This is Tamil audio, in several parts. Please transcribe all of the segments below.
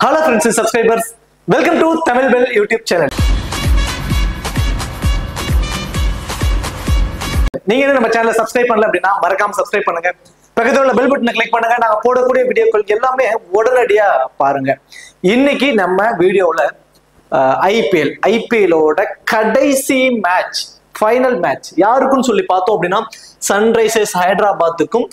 Hello friends and subscribers, welcome to Tamil Bell YouTube channel. நீங்க நம்ம சேனலை சப்ஸ்கிரைப் பண்ணல அப்படின்னா மறக்காம சப்ஸ்கிரைப் பண்ணுங்க. பக்கத்துல உள்ள பெல் பட்டனை கிளிக் பண்ணுங்க. நாங்க போடக்கூடிய வீடியோக்கள் எல்லாமே உடனடியா பாருங்க. இன்னைக்கு நம்ம வீடியோல ஐபிஎலோட கடைசி மேட்ச், ஃபைனல் மேட்ச் யாருக்குன்னு சொல்லி பார்த்தோம் அப்படின்னா சன்ரைசர்ஸ் ஹைதராபாத்துக்கும்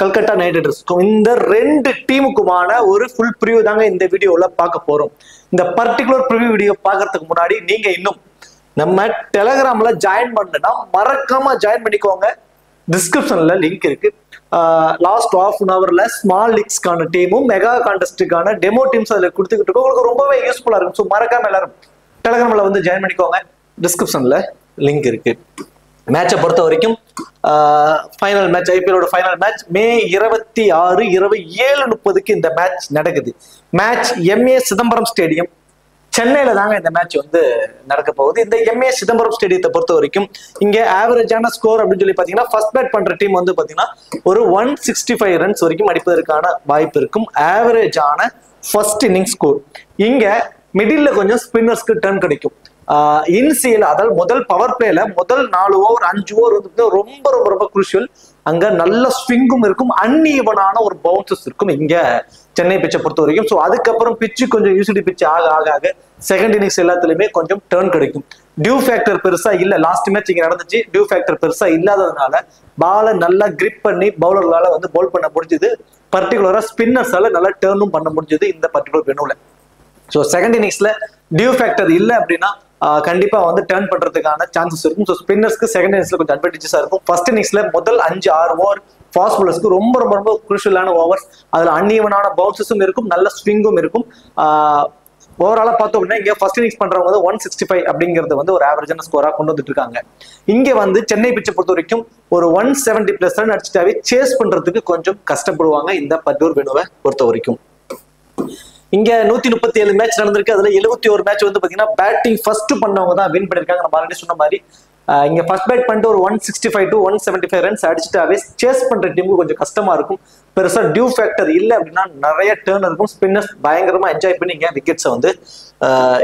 கல்கட்டா நைட் ரைடர்ஸ்க்கும், இந்த ரெண்டு டீமுக்குமான ஒரு ஃபுல் ப்ரிவியூ தாங்க இந்த வீடியோல பார்க்க போறோம். இந்த பர்டிகுலர் ப்ரிவியூ வீடியோ பார்க்கறதுக்கு முன்னாடி நீங்க இன்னும் நம்ம டெலகிராம்ல ஜாயின் பண்ணலன்னா மறக்காம ஜாயின் பண்ணிக்கோங்க. டிஸ்கிரிப்ஷன்ல லிங்க் இருக்கு. லாஸ்ட் ஹாஃப் அன் ஹவர்ல ஸ்மால் லீக்ஸ்க்கான டீமும் மெகா கான்டெஸ்டுக்கான டெமோ டீம்ஸ் அதில் கொடுத்துக்கிட்டு இருக்கோம். உங்களுக்கு ரொம்பவே யூஸ்ஃபுல்லா இருக்கும். ஸோ மறக்காம எல்லாரும் டெலகிராம்ல வந்து ஜாயின் பண்ணிக்கோங்க. டிஸ்கிரிப்ஷன்ல லிங்க் இருக்கு. மேட்சை பொறுத்த வரைக்கும் ஃபைனல் மேட்ச், ஐபிஎலோட ஃபைனல் மேட்ச் மே 26 இரவு 7:30 இந்த மேட்ச் நடக்குது. மேட்ச் எம்ஏ சிதம்பரம் ஸ்டேடியம் சென்னையில தாங்க இந்த மேட்ச் வந்து நடக்க போகுது. இந்த எம்ஏ சிதம்பரம் ஸ்டேடியத்தை பொறுத்த வரைக்கும் இங்க ஆவரேஜான ஸ்கோர் அப்படின்னு சொல்லி பாத்தீங்கன்னா ஃபர்ஸ்ட் பேட் பண்ற டீம் வந்து பாத்தீங்கன்னா ஒரு 165 ரன்ஸ் வரைக்கும் அடிப்பதற்கான வாய்ப்பு இருக்கும். ஆவரேஜான ஃபர்ஸ்ட் இன்னிங் ஸ்கோர். இங்க மிடில் கொஞ்சம் ஸ்பின்னர்ஸ்க்கு டர்ன் கிடைக்கும். இன்சியல், அதாவது முதல் பவர் பிளேல முதல் 4 ஓவர் 5 ஓவர் வந்து ரொம்ப ரொம்ப ரொம்ப குரூஷியல். அங்க நல்ல ஸ்விங்கும் இருக்கும், அன்ஈவனான ஒரு பவுன்சஸ் இருக்கும் இங்க சென்னை பிச்சை பொறுத்த வரைக்கும். ஸோ அதுக்கப்புறம் பிச்சு கொஞ்சம் யூசிடி பிச்சு ஆக ஆக ஆக செகண்ட் இன்னிங்ஸ் எல்லாத்துலயுமே கொஞ்சம் டர்ன் கிடைக்கும். டியூ ஃபேக்டர் பெருசா இல்ல. லாஸ்ட் மேட்ச் இங்க நடந்துச்சு. டியூ ஃபேக்டர் பெருசா இல்லாததுனால பாலை நல்லா கிரிப் பண்ணி பவுலர்களால வந்து பவுல் பண்ண முடிஞ்சது. பர்டிகுலரா ஸ்பின்னர்ஸால நல்லா டர்னும் பண்ண முடிஞ்சது இந்த பர்டிகுலர் வெனுல. ஸோ செகண்ட் இன்னிங்ஸ்ல டியூ ஃபேக்டர் இல்லை அப்படின்னா கண்டிப்பா வந்து டர்ன் பண்றதுக்கான சான்சஸ் இருக்கும். ஸோ ஸ்பின்னர்ஸ்க்கு செகண்ட் இன்னிங்ஸ்ல கொஞ்சம் அட்வான்டேஜஸா இருக்கும். ஃபர்ஸ்ட் இன்னிங்ஸ்ல முதல் 5-6 ஓவர் ஃபாஸ்ட் பாலர்ஸ்க்கு ரொம்ப ரொம்ப ரொம்ப குரூஷியலான ஓவர்ஸ். அதுல அன்ஈவனான பவுன்சஸும் இருக்கும், நல்ல ஸ்விங்கும் இருக்கும். ஓவராலா பார்த்தோம் அப்படின்னா இங்க ஃபர்ஸ்ட் இன்னிங்ஸ் பண்றவங்க வந்து 165 அப்படிங்கிறது வந்து ஒரு ஆவரேஜான ஸ்கோரா கொண்டு வந்துட்டு இருக்காங்க. இங்க வந்து சென்னை பிச்சை பொறுத்த வரைக்கும் ஒரு 170+ ரன் அடிச்சுட்டாவே சேஸ் பண்றதுக்கு கொஞ்சம் கஷ்டப்படுவாங்க இந்த பர்டிகுலர் வெனுவை பொறுத்த வரைக்கும். இங்க 137 மேட்ச் நடந்திருக்கு. அதுல 71 மேட்ச் வந்து பாத்தீங்கன்னா பேட்டிங் ஃபர்ஸ்ட் பண்ணவங்க தான் வின் பண்ணிருக்காங்க. நம்ம ஆல்ரெடி சொன்ன மாதிரி இங்க ஃபர்ஸ்ட் பேட் பண்ணிட்டு ஒரு 165 to 175 ரன்ஸ் அடிச்சுட்டாவே சேஸ் பண்ற டீமுக்கு கொஞ்சம் கஷ்டமா இருக்கும். பெருசா டியூ ஃபேக்டர் இல்லை அப்படின்னா நிறைய டர்ன் இருக்கும். ஸ்பின்னர்ஸ் பயங்கரமா என்ஜாய் பண்ணி இங்க விக்கெட்ஸை வந்து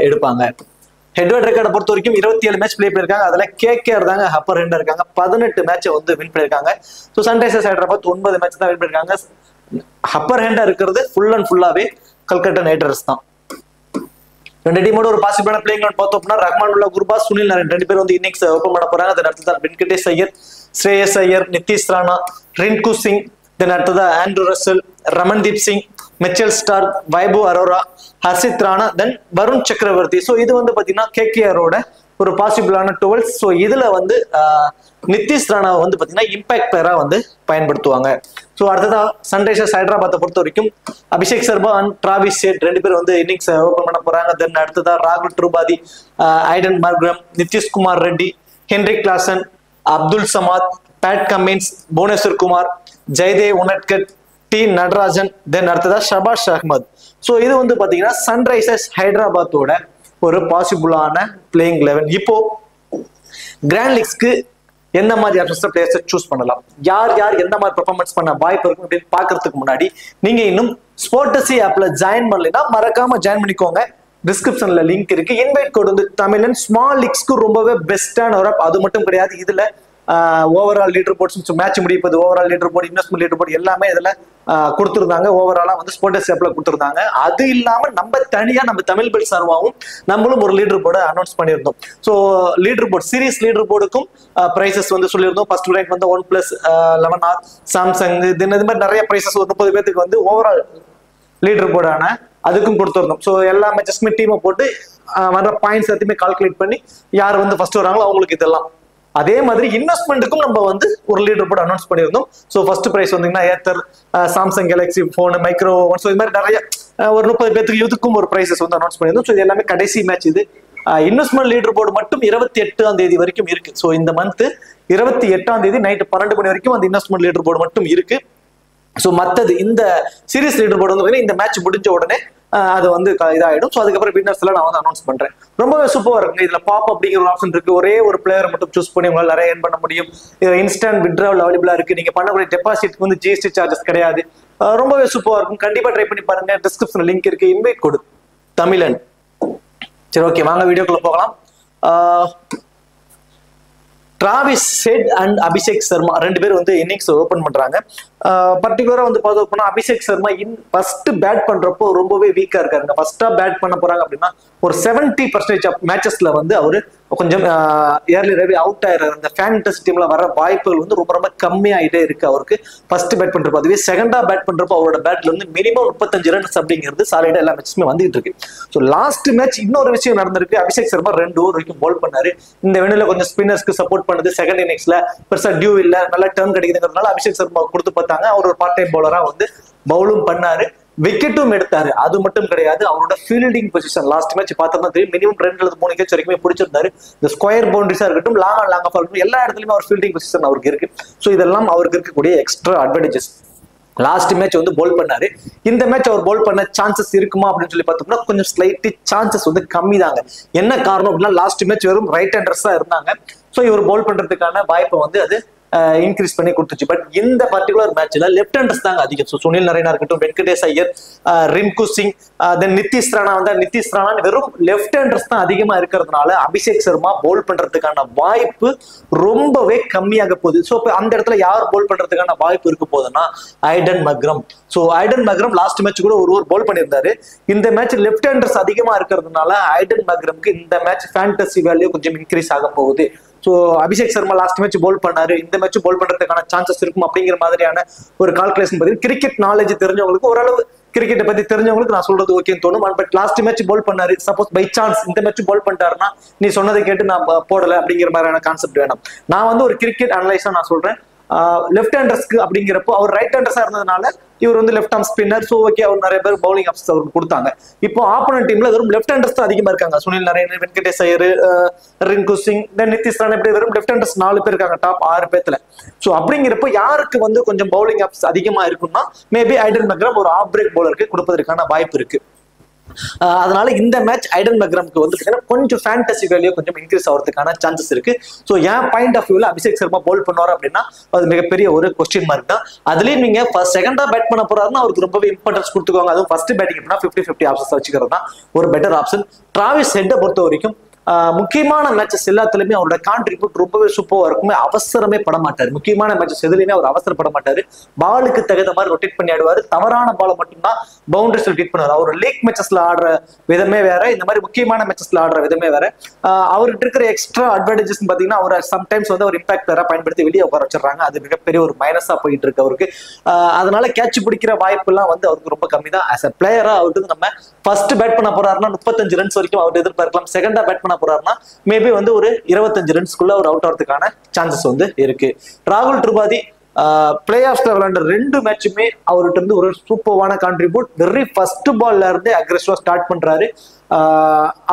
எடுப்பாங்க. ஹெட்வர்ட் ரெக்கார்டை பொறுத்த வரைக்கும் 27 மேட்ச் பிளே பண்ணிருக்காங்க. அதுல கேகேஆர் தாங்க அப்பர் ஹேண்டா இருக்காங்க. 18 மேட்சை வந்து வின் பண்ணிருக்காங்க. ஸோ சன்ரைசர்ஸ் ஹைதராபாத் 9 மேட்ச் தான் வின் பண்ணிருக்காங்க. அப்பர் ஹேண்டா இருக்கிறது ஃபுல் அண்ட் ஃபுல்லாவே கல்கட்டா நைட் ரைடர்ஸ் தான். ரெண்டு டீமோட ஒரு பாசிபிளான பிளேயிங் லெவன் பார்த்தோம் அப்படின்னா ரஹ்மானுல்லா குர்பாஸ், சுனில் நாராயண் ரெண்டு பேரும் வந்து இன்னிங்ஸ் ஓபன் பண்ண போறாங்க. அதன் அடுத்ததான் வெங்கடேஷ் ஐயர், ஸ்ரேயஸ் ஐயர், நிதிஷ் ராணா, ரின்கு சிங், தென் அடுத்ததா Andrew Russell, Ramandeep Singh, Mitchell Starc, Vaibhav Arora, Harshit Rana, then Varun Chakravarthy. So இது வந்து பாத்தீங்கன்னா கேகேஆரோட ஒரு பாசிபிளான 12. ஸோ இதுல வந்து நிதிஷ் ராணாவை வந்து பாத்தீங்கன்னா இம்பாக்ட் பிளேயரா வந்து பயன்படுத்துவாங்க. ஸோ அடுத்ததா சன்ரைசர்ஸ் ஹைதராபாத்தை பொறுத்த வரைக்கும் Abhishek Sharma and Travis head ரெண்டு பேரும் வந்து இன்னிங்ஸ் ஓபன் பண்ண போறாங்க. தென் அடுத்ததா ராகுல் Tripathi, Aiden Markram, Nitish Kumar Reddy, Heinrich Klaasen, Abdul Samad, Pat Cummins, Bhuvneshwar Kumar, Jaydev Unadkat, T Natarajan, then அடுத்ததா ஷபாஷ் அஹ்மத். ஸோ இது வந்து பாத்தீங்கன்னா சன்ரைசர்ஸ் ஹைதராபாத்தோட ஒரு பாசிபிளான பிளேயிங் லெவன். இப்போ கிராண்ட் லீக்ஸ்க்கு எந்த மாதிரி பிளேயர்ஸை சூஸ் பண்ணலாம், யார் யார் எந்த மாதிரி பெர்ஃபார்மன்ஸ் பண்ண வாய்ப்பு இருக்கும் அப்படின்னு பாக்குறதுக்கு முன்னாடி நீங்க இன்னும் ஸ்போர்டசி ஆப்ல ஜாயின் பண்ணலைன்னா மறக்காம ஜாயின் பண்ணிக்கோங்க. டிஸ்கிரிப்ஷன்ல லிங்க் இருக்கு. இன்வைட் கோட் வந்து தமிழன் ஸ்மால் லீக்ஸ்க்கு ரொம்பவே பெஸ்டான ஒரு ஆப். அது மட்டும் கிடையாது, இதுல ஓவரால் லீடர் போர்ட்ஸ், மேட்ச் முடிப்பது overall leader board, investment leader board எல்லாமே இதுல கொடுத்துருந்தாங்க. ஓவராலா வந்து ஸ்போர்ட்ஸ் ஆப்ல கொடுத்துருந்தாங்க. அது இல்லாம நம்ம தனியா நம்ம தமிழ் பெல் சார்பாகவும் நம்மளும் ஒரு லீடர் போர்டு அனௌன்ஸ் பண்ணியிருந்தோம். So leader board, series leader போர்டுக்கும் பிரைசஸ் வந்து சொல்லியிருந்தோம். ஃபர்ஸ்ட் ரேங்க் வந்து 1+11 சாம்சங், இது மாதிரி நிறைய பிரைசஸ் ஒரு 30 பேருக்கு வந்து ஓவரால் லீடர் போர்டான அதுக்கும் கொடுத்துருந்தோம். ஸோ எல்லா மேட்சஸ்மே டீமை போட்டு வர பாயிண்ட்ஸ் எல்லாத்தையுமே கால்குலேட் பண்ணி யார் வந்து ஃபர்ஸ்ட் வராங்களோ அவங்களுக்கு இதெல்லாம். அதே மாதிரி இன்வெஸ்ட்மெண்ட்டுக்கும் நம்ம வந்து ஒரு லீடர் போர்டு அனௌன்ஸ் பண்ணியிருந்தோம். ஸோ ஃபர்ஸ்ட் பிரைஸ் வந்தீங்கன்னா Ather, Samsung Galaxy phone, micro oven, so இது மாதிரி நிறைய ஒரு 30 பேருக்கு இதுக்கும் ஒரு பிரைசஸ் வந்து அனௌன்ஸ் பண்ணியிருந்தோம். ஸோ இது எல்லாமே கடைசி மேட்ச். இது இன்வெஸ்ட்மெண்ட் லீடர் போர்டு மட்டும் 28ஆம் தேதி வரைக்கும் இருக்கு. ஸோ இந்த மந்த் 28ஆம் தேதி நைட்டு 12 மணி வரைக்கும் அந்த இன்வெஸ்ட்மெண்ட் லீடர் போர்டு மட்டும் இருக்கு. ஸோ மற்றது இந்த சீரீஸ் லீடர் போர்டு வந்து இந்த மேட்ச் முடிஞ்ச உடனே அது வந்து இதாயிடும். ஸோ அதுக்கப்புறம் வின்னர்ஸ் எல்லாம் நான் வந்து அனௌன்ஸ் பண்றேன். ரொம்பவே சூப்பரா இருக்கு. இதுல பாப் அப்படிங்கிற ஒரு ஆப்ஷன் இருக்கு. ஒரே ஒரு பிளேயரை மட்டும் சூஸ் பண்ணி உங்களால் நிறைய ஏர்ன் பண்ண முடியும். இதுல இன்ஸ்டன்ட் வித்ட்ராவல் அவைலபிளா இருக்கு. நீங்க பண்ணக்கூடிய டெபாசிட்க்கு வந்து ஜிஎஸ்டி சார்ஜஸ் கிடையாது. ரொம்பவே சூப்பரா இருக்கும். கண்டிப்பா ட்ரை பண்ணி பாருங்க. டிஸ்கிரிப்ஷன்ல லிங்க் இருக்கு. இன்வைட் கொடு தமிழன். சரி, ஓகே, வாங்க வீடியோக்குள்ள போகலாம். Travis head and Abhishek Sharma ரெண்டு பேர் வந்து இன்னிங்ஸ் ஓபன் பண்றாங்க. பர்டிகுலரா வந்து பார்த்தோம்னா அபிஷேக் சர்மா ஃபர்ஸ்ட் பேட் பண்றப்போ ரொம்பவே வீக்கா இருக்காருங்க. ஃபர்ஸ்டா பேட் பண்ண போறாங்க அப்படின்னா ஒரு 70% ஆஃப் மேட்சஸ்ல வந்து அவரு கொஞ்சம் ஏர்லியராகவே அவுட் ஆயிடுறாரு. அந்த ஃபேண்டசி டீம்ல வர வாய்ப்புகள் வந்து ரொம்ப ரொம்ப கம்மியாயிட்டே இருக்கு அவருக்கு ஃபர்ஸ்ட் பேட் பண்றப்போ. அதுவே செகண்டா பேட் பண்றப்போ அவரோட பேட்ல வந்து மினிமம் 35 ரன்ஸ் அப்படிங்கிறது சாலிடா எல்லா மேட்சுமே வந்துட்டு இருக்கு. ஸோ லாஸ்ட் மேட்ச் இன்னொரு விஷயம் நடந்திருக்கு. அபிஷேக் சர்மா 2 ஓவர் வரைக்கும் பவுல் பண்ணாரு. இந்த வேணுல கொஞ்சம் ஸ்பின்னர்ஸ்க்கு சப்போர்ட் பண்ணது. செகண்ட் இன்னிங்ஸ்ல பெருசா டியூ இல்ல, நல்ல டர்ன் கிடைக்குதுங்கிறதுனால அபிஷேக் சர்மா கொடுத்து பார்த்தாங்க. அவர் ஒரு பார்ட் டைம் பவுலரா வந்து பவுலும் பண்ணாரு, விக்கெட்டும் எடுத்தாரு. அது மட்டும் கிடையாது, அவரோட ஃபீல்டிங் பொசிஷன் லாஸ்ட் மேட்ச் பார்த்தோம்னா தெரியும், மினிமம் 2 கேட்ச் வரைக்கும் பிடிச்சிருந்தாரு. இந்த ஸ்கொயர் பவுண்டரிஸா இருக்கட்டும், லாங் ஆஃப் இருக்கட்டும், எல்லா இடத்துலயுமே அவர் ஃபீல்டிங் பொசிஷன் அவருக்கு இருக்கு. ஸோ இதெல்லாம் அவருக்கு இருக்கக்கூடிய எக்ஸ்ட்ரா அட்வான்டேஜஸ். லாஸ்ட் மேட்ச் வந்து பவுல் பண்ணாரு. இந்த மேட்ச் அவர் பவுல் பண்ண சான்சஸ் இருக்குமா அப்படின்னு சொல்லி பார்த்தோம்னா கொஞ்சம் ஸ்லைட்லி சான்சஸ் வந்து கம்மி தாங்க. என்ன காரணம் அப்படின்னா லாஸ்ட் மேட்ச் வெறும் ரைட் ஹேண்டர்ஸா இருந்தாங்க. ஸோ இவர் பவுல் பண்றதுக்கான வாய்ப்பை வந்து அது இன்க்ரீஸ் பண்ணி கொடுத்துச்சு. பட் இந்த பர்டிகுலர் மேட்ச்ல லெஃப்ட் ஹேண்டர்ஸ் தாங்க அதிகம். ஸோ சுனில் நரேனா இருக்கட்டும், வெங்கடேஷ் ஐயர், ரிங்கு சிங், தென் நிதிஷ் ராணா வந்தா நிதிஷ் ராணா, வெறும் லெஃப்ட் ஹேண்டர்ஸ் தான் அதிகமா இருக்கிறதுனால அபிஷேக் சர்மா பவுல் பண்றதுக்கான வாய்ப்பு ரொம்பவே கம்மியாக போகுது. ஸோ அந்த இடத்துல யார் பவுல் பண்றதுக்கான வாய்ப்பு இருக்க போகுதுன்னா ஐடன் Makram. So ஐடன் Makram last match கூட ஒரு ஓவர் பவுல் பண்ணியிருந்தாரு. இந்த மேட்ச் லெஃப்ட் ஹேண்டர்ஸ் அதிகமா இருக்கிறதுனால ஐடன் மக்ரம்க்கு இந்த மேட்ச் ஃபேண்டசி வேல்யூ கொஞ்சம் இன்க்ரீஸ் ஆக போகுது. So Abhishek Sharma last match bowl பண்ணாரு, இந்த மேட்ச் பவுல் பண்றதுக்கான சான்சஸ் இருக்கும் அப்படிங்கிற மாதிரியான ஒரு கால்குலேஷன் பத்தி கிரிக்கெட் நாலேஜ் தெரிஞ்சவங்களுக்கு, ஓரளவு கிரிக்கெட்டை பத்தி தெரிஞ்சவங்களுக்கு நான் சொல்றது ஓகேன்னு தோணும். பட் லாஸ்ட் மேட்ச் பவுல் பண்ணாரு, சப்போஸ் பை சான்ஸ் இந்த மேட்ச் பவுல் பண்ணிட்டாருன்னா நீ சொன்னதை கேட்டு நான் போடல அப்படிங்கிற மாதிரியான கான்செப்ட் வேணும். நான் வந்து ஒரு கிரிக்கெட் அனலைஸா நான் சொல்றேன். லெஃப்ட் ஹேண்டர்ஸ்க்கு அப்படிங்கிறப்போ அவர் ரைட் ஹேண்டர்ஸா இருந்ததுனால இவர் வந்து left arm spinner. So okay, அவர் நிறைய பேர் பவுலிங் ஆப்ஷன்ஸ் அவருக்கு கொடுத்தாங்க. இப்போ ஆப்போனன்ட் டீம்ல வெறும் லெஃப்ட் ஹேண்டர்ஸ் தான் அதிகமா இருக்காங்க. சுனில் நரேன், வெங்கடேஷ் ஐயர், ரிங்கு சிங், நிதிஷ் ராணா, இப்படி வெறும் லெஃப்ட் ஹேண்டர்ஸ் 4 பேர் இருக்காங்க டாப் 6 பேர்ல. ஸோ அப்படிங்கிறப்போ யாருக்கு வந்து கொஞ்சம் பவுலிங் ஆப்ஷன்ஸ் அதிகமா இருக்குன்னா மேபி ஐடன் மக்ரம் ஒரு ஆஃப் பிரேக் பவுலருக்கு கொடுப்பதற்கான வாய்ப்பு இருக்கு. அதனால இந்த மேட்ச் ஐடன் மக்ரம்க்கு வந்து கொஞ்சம் ஃபேண்டசி வேல்யூ கொஞ்சம் இன்க்ரீஸ் ஆகிறதுக்கான சான்சஸ் இருக்கு. ஸோ என் பாயிண்ட் ஆஃப் வியூல அபிஷேக் சர்மா பவுல் பண்ணுவார் அப்படின்னா அது மிகப்பெரிய ஒரு கொஸ்டின் மார்க் தான். அதுலயும் நீங்க செகண்டா பேட் பண்ண போறாருன்னா அவருக்கு ரொம்பவே இம்பார்ட்டன்ஸ் கொடுத்துக்கோங்க. அதுவும் ஃபர்ஸ்ட் பேட்டிங் அப்படின்னா 50-50 ஆப்ஷன்ஸ் வச்சுக்கிறது தான் ஒரு பெட்டர் ஆப்ஷன். டிராவிஸ் ஹெட்டை பொறுத்த வரைக்கும் முக்கியமான மேட்சஸ் எல்லாத்துலயுமே அவரோட கான்ட்ரிபியூட் ரொம்பவே சூப்பரா இருக்குமே. அவசரமே பட மாட்டாரு. முக்கியமான மேட்சஸ் எதுலையுமே அவர் அவசரப்பட மாட்டாரு. பாலுக்கு தகுந்த மாதிரி ரொட்டேட் பண்ணி ஆடுவாரு. தவறான பாலை மட்டும்தான் பவுண்டரிஸ் ரொட்டேட் பண்ணுவார். அவர் லீக் மேட்சஸ்ல ஆடுற விதமே வேற, இந்த மாதிரி முக்கியமான மேட்சஸ்ல ஆடுற விதமே வேற. அவர்கிட்ட இருக்கிற எக்ஸ்ட்ரா அட்வான்டேஜஸ் பாத்தீங்கன்னா அவர் சம்டைம்ஸ் வந்து அவர் இம்பாக்ட் வேற பயன்படுத்தி வெளியே உட்கார வச்சிடறாங்க. அது மிகப்பெரிய ஒரு மைனஸா போயிட்டு இருக்கு அவருக்கு. அதனால கேட்ச் பிடிக்கிற வாய்ப்பு எல்லாம் வந்து அவருக்கு ரொம்ப கம்மி தான். ஆஸ் அ பிளேயரா அவருக்கு நம்ம ஃபர்ஸ்ட் பேட் பண்ண போறாருன்னா 35 ரன்ஸ் வரைக்கும் அவர் எதிர்பார்க்கலாம். செகண்டா பேட் பண்ண போறாருன்னா மேபி வந்து ஒரு 25 ரன்ஸ்க்குள்ள அவர் அவுட் ஆகிறதுக்கான சான்சஸ் வந்து இருக்கு. ராகுல் திரிபாதி பிளே ஆஃப்ல விளையாண்ட 2 மேட்சுமே அவர்கிட்ட இருந்து ஒரு சூப்பரான கான்ட்ரிபியூட். வெரி ஃபர்ஸ்ட் பால்ல இருந்து அக்ரெசிவா ஸ்டார்ட் பண்றாரு.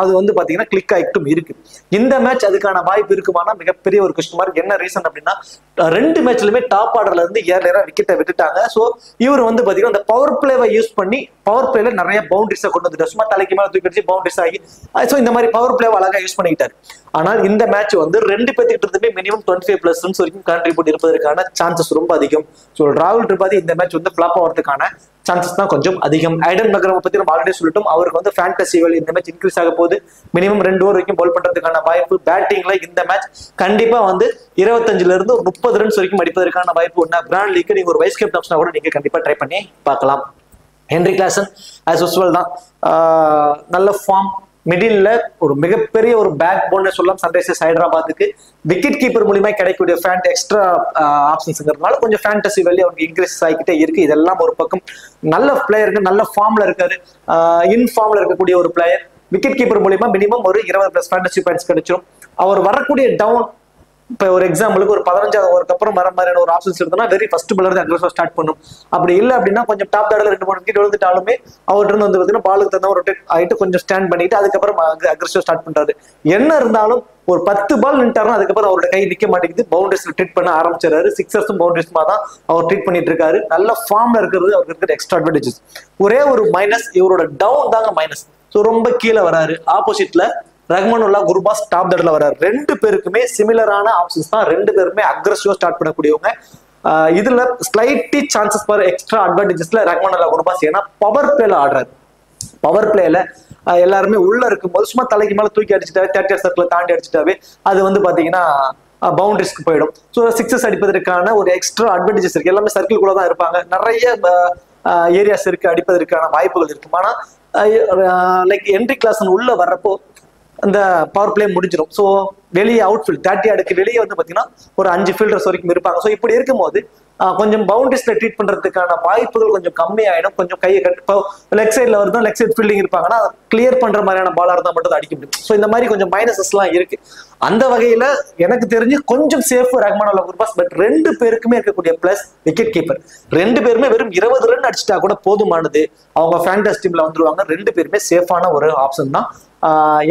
அது வந்து பாத்தீங்கன்னா கிளிக் ஆகிட்டும் இருக்கு. இந்த மேட்ச் அதுக்கான வாய்ப்பு இருக்குமானா மிகப்பெரிய ஒரு கொஸ்டின் மார்க். என்ன ரீசன் அப்படின்னா 2 மேட்ச்லயுமே டாப் ஆர்டர்ல இருந்து ஏர்லியரா விக்கெட்டை விட்டுட்டாங்க. ஸோ இவர் வந்து பாத்தீங்கன்னா அந்த பவர் பிளேவை யூஸ் பண்ணி பவர் பிளேல நிறைய பவுண்டரிஸை கொண்டு வந்துட்டார். சும்மா தலைக்கு மேல தூக்கி அடிச்சு பவுண்டரிஸ் ஆகி ஸோ இந்த மாதிரி பவர் பிளேவை அழகா யூஸ் பண்ணிக்கிட்டாரு. ஆனால் இந்த மேட்ச் வந்து 2 பேர்த்துக்கிட்ட இருந்துமே மினிமம் 25+ ரன்ஸ் வரைக்கும் கான்ட்ரிபியூட் இருப்பதற்கான சான்சஸ் ரொம்ப அதிகம். ஸோ ராகுல் திரிபாதி இந்த மேட்ச் வந்து ஃபிளாப் ஆகிறதுக்கான சான்சஸ் தான் கொஞ்சம் அதிகம். ஐடன் மக்ரம் பத்தி நம்ம ஆல்ரெடி சொல்லிட்டோம். அவருக்கு வந்து ஃபேண்டசி வேல்யூ இந்த மேட்ச் இன்க்ரீஸ் ஆக போகுது. மினிமம் 2 ஓவர் வரைக்கும் பவுல் பண்றதுக்கான வாய்ப்பு. பேட்டிங்ல இந்த மேட்ச் கண்டிப்பா வந்து 25 இருந்து 30 ரன்ஸ் வரைக்கும் அடிப்பதற்கான வாய்ப்பு. ஒன்னா பிராண்ட் லீக் நீங்க ஒரு வைஸ் கேப்டன்ஸ்னா கூட நீங்க கண்டிப்பா ட்ரை பண்ணி பார்க்கலாம். ஹென்ரி கிளாசன் ஆஸ் யூசுவல் தான் நல்ல ஃபார்ம். மிடில்ல ஒரு மிகப்பெரிய ஒரு பேக் போன் சொல்லலாம் சன்ரைசர்ஸ் ஹைதராபாத்துக்கு. விக்கெட் கீப்பர் மூலியமா கிடைக்கக்கூடிய எக்ஸ்ட்ரா ஆப்ஷன்ஸ்ங்கிறதுனால கொஞ்சம் ஃபேண்டசி வேல்யூ அவருக்கு இன்க்ரீஸ் ஆகிக்கிட்டே இருக்கு. இதெல்லாம் ஒரு பக்கம். நல்ல பிளேயருக்கு நல்ல ஃபார்ம்ல இருக்காரு. இன் ஃபார்ம்ல இருக்கக்கூடிய ஒரு பிளேயர். விக்கெட் கீப்பர் மூலியமா மினிமம் ஒரு 20+ ஃபேண்டசி பாயிண்ட்ஸ் கிடைச்சிடும். அவர் வரக்கூடிய டவுன் இப்போ ஒரு எக்ஸாம்பிளுக்கு ஒரு 15வது ஓவருக்கு அப்புறம் வர மாதிரியான ஒரு ஆப்ஷன்ஸ் இருந்ததுன்னா வெரி ஃபர்ஸ்ட் பாலர் அக்ரெசிவா ஸ்டார்ட் பண்ணும். அப்படி இல்லை அப்படின்னா கொஞ்சம் டாப் ஆர்டர்ல 2-3 விக்கெட் விழுந்துட்டாலுமே அவர்கிட்ட வந்து பார்த்தீங்கன்னா பாலுக்கு தகுந்த ரொட்டேட் ஆகிட்டு கொஞ்சம் ஸ்டாண்ட் பண்ணிட்டு அதுக்கப்புறம் அக்ரெசிவா ஸ்டார்ட் பண்றாரு. என்ன இருந்தாலும் ஒரு 10 பால் நின்ட்டாருன்னா அதுக்கப்புறம் அவரோட கை நிக்க மாட்டேங்குது. பவுண்டரிஸ்ல ட்ரீட் பண்ண ஆரம்பிச்சாரு. சிக்ஸர்ஸும் பவுண்டரிஸ்மா தான் அவர் ட்ரீட் பண்ணிட்டு இருக்காரு. நல்ல ஃபார்ம்ல இருக்கிறது அவருக்கு இருக்கிற எக்ஸ்ட்ரா அட்வான்டேஜஸ். ஒரே ஒரு மைனஸ் இவரோட டவுன் தாங்க மைனஸ். ஸோ ரொம்ப கீழே வராரு. ஆப்போசிட்ல ரஹ்மானுல்லா குர்பாஸ் டாப் தடல வராரு. 2 பேருக்குமே சிமிலரான ஆப்ஷன்ஸ் தான். 2 பேருமே அக்ரெசிவா ஸ்டார்ட் பண்ணக்கூடியவங்க. இதுல ஸ்லைட்லி சான்சஸ் ஃபார் எக்ஸ்ட்ரா அட்வான்டேஜஸ்ல ரஹ்மான் அல்லா குர்பாஸ், ஏன்னா பவர் பிளேல ஆடுறாரு. பவர் பிளேல எல்லாருமே உள்ள இருக்கும்போது சும்மா தலைக்கு மேல தூக்கி அடிச்சுட்டாவே, 30 சர்க்கிள் தாண்டி அடிச்சுட்டாவே அது வந்து பாத்தீங்கன்னா பவுண்டரிஸ்க்கு போயிடும். ஸோ சிக்ஸஸ் அடிப்பதற்கான ஒரு எக்ஸ்ட்ரா அட்வான்டேஜஸ் இருக்கு. எல்லாமே சர்க்கிள் கூட தான் இருப்பாங்க, நிறைய ஏரியாஸ் இருக்கு, அடிப்பதற்கான வாய்ப்புகள் இருக்கு. ஆனா லைக் என்ட்ரி கிளாஸ் உள்ள வர்றப்போ அந்த பவர் பிளே முடிஞ்சிடும். ஸோ வெளியே அவுட்ஃபீல்ட் 30 அடுக்கு வெளியே வந்து பாத்தீங்கன்னா ஒரு 5 ஃபீல்டர்ஸ் வரைக்கும் இருப்பாங்க. ஸோ இப்படி இருக்கும்போது கொஞ்சம் பவுண்டரிஸ்ல ட்ரீட் பண்றதுக்கான வாய்ப்புகள் கொஞ்சம் கம்மி ஆயிடும். கொஞ்சம் கையை இப்போ லெக் சைட்ல வருது, லெக் சைட் ஃபீல்டிங் இருப்பாங்கன்னா கிளியர் பண்ற மாதிரியான பாலா இருந்தா மட்டும் தான் அடிக்க முடியும். ஸோ இந்த மாதிரி கொஞ்சம் மைனஸஸ் எல்லாம் இருக்கு. அந்த வகையில எனக்கு தெரிஞ்சு கொஞ்சம் safe Rahman Allah Gurbaz. But 2 பேருக்குமே இருக்கக்கூடிய பிளஸ் விக்கெட் கீப்பர். 2 பேருமே வெறும் 20 ரன் அடிச்சுட்டா கூட போதுமானது, அவங்க ஃபேண்டஸ் டீம்ல வந்துருவாங்க. 2 பேருமே சேஃபான ஒரு ஆப்ஷன் தான்.